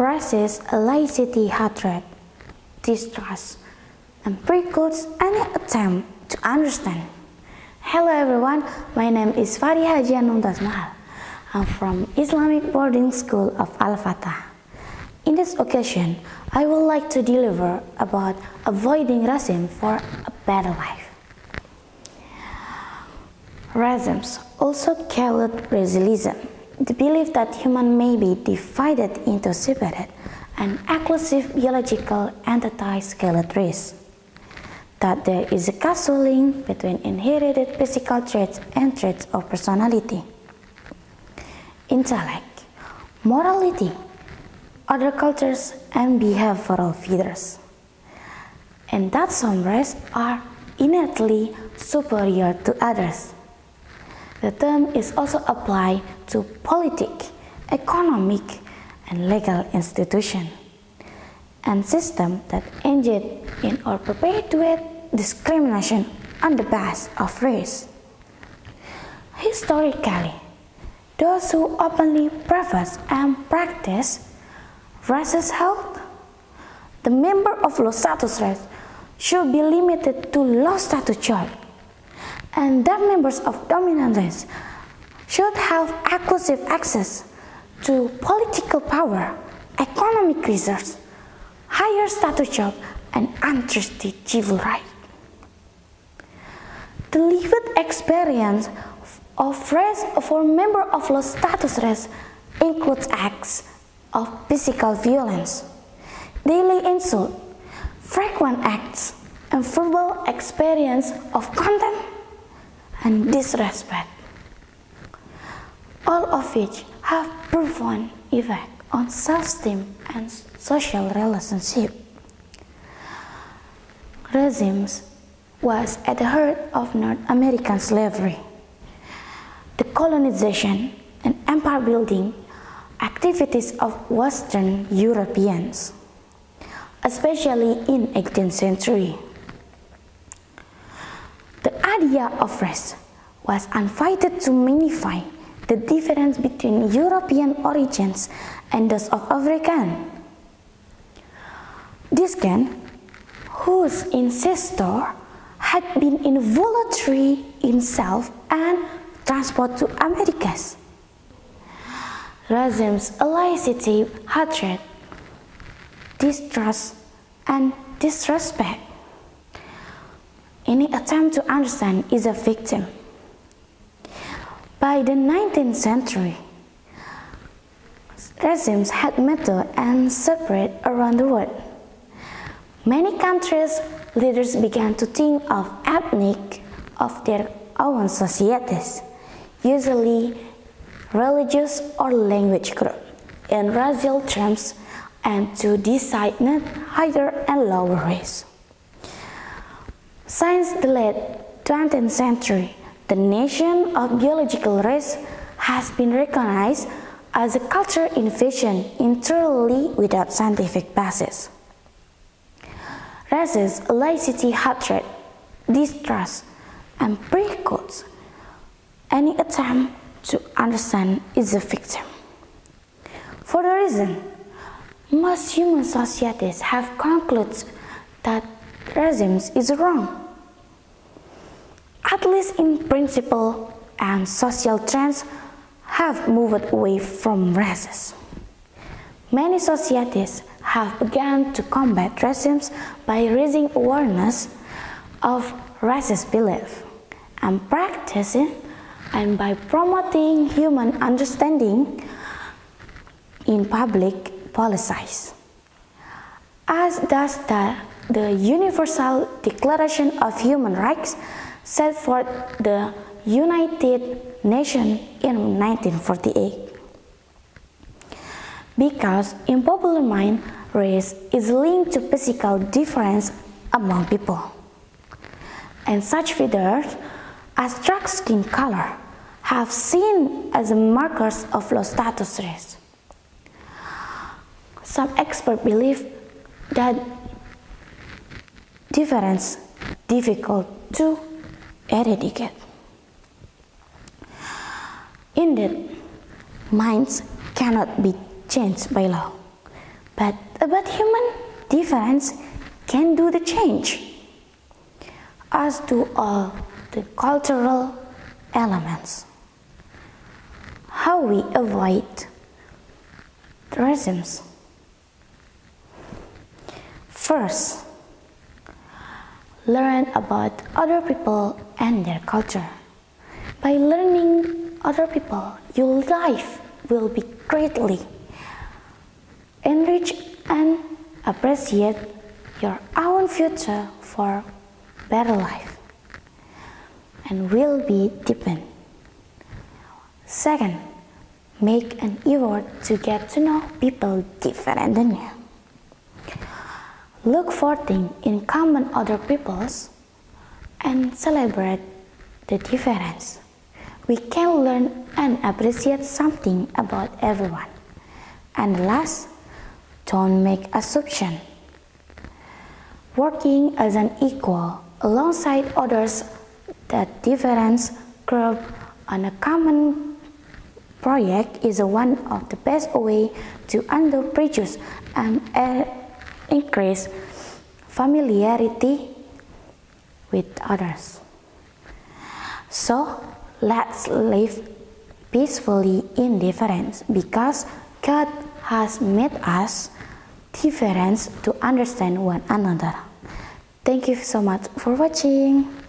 raises laicity, hatred, distrust, and precludes any attempt to understand. Hello everyone, my name is Farikha Jihan Mumtazmahal. I'm from Islamic boarding school of Al-Fatah. In this occasion, I would like to deliver about avoiding racism for a better life. Racism, also called racialism, the belief that humans may be divided into separate and exclusive biological entities called race, that there is a causal link between inherited physical traits and traits of personality, intellect, morality, other cultures, and behavioral features, and that some races are innately superior to others. The term is also applied to politics, economic, and legal institutions, and systems that engage in or perpetuate discrimination on the basis of race. Historically, those who openly profess and practice racist health, the member of low-status race should be limited to low-status job, and that members of dominant race should have exclusive access to political power, economic resources, higher status job, and unrestricted civil rights. The lived experience of race for members of low status race includes acts of physical violence, daily insult, frequent acts, and verbal experience of contempt and disrespect, all of which have profound effect on self-esteem and social relationship. Racism was at the heart of North American slavery, the colonization and empire building activities of Western Europeans, especially in the 18th century. The idea of race was invited to magnify the difference between European origins and those of African. Jihan, whose ancestor had been involuntary in self and transport to Americas. Racism's laicity, hatred, distrust, and disrespect. Any attempt to understand is a victim. By the 19th century, racism had method and spread around the world. Many countries' leaders began to think of ethnic of their own societies, usually religious or language group, in racial terms, and to designate higher and lower race. Since the late 20th century, the notion of biological race has been recognized as a cultural invention entirely without scientific basis. Racist laicity, hatred, distrust, and precludes any attempt to understand is a victim. For the reason, most human societies have concluded that racism is wrong, at least in principle, and social trends have moved away from racism. Many societies have begun to combat racism by raising awareness of racist belief and practicing, and by promoting human understanding in public policies. As does the Universal Declaration of Human Rights set forth the United Nations in 1948. Because in popular mind, race is linked to physical difference among people, and such features as dark skin color have seen as markers of low status race. Some experts believe that difference difficult to eradicate. Indeed, minds cannot be changed by law, But about human difference can do the change, as do all the cultural elements. How we avoid racism? First, learn about other people and their culture. By learning other people, your life will be greatly enriched and appreciate your own future for better life and will be deepened. Second, make an effort to get to know people different than you. Look for things in common other people's and celebrate the difference. We can learn and appreciate something about everyone. And last, don't make assumptions. Working as an equal alongside others that difference group on a common project is one of the best ways to undo prejudice and increase familiarity with others. So let's live peacefully in difference because God has made us different to understand one another. Thank you so much for watching.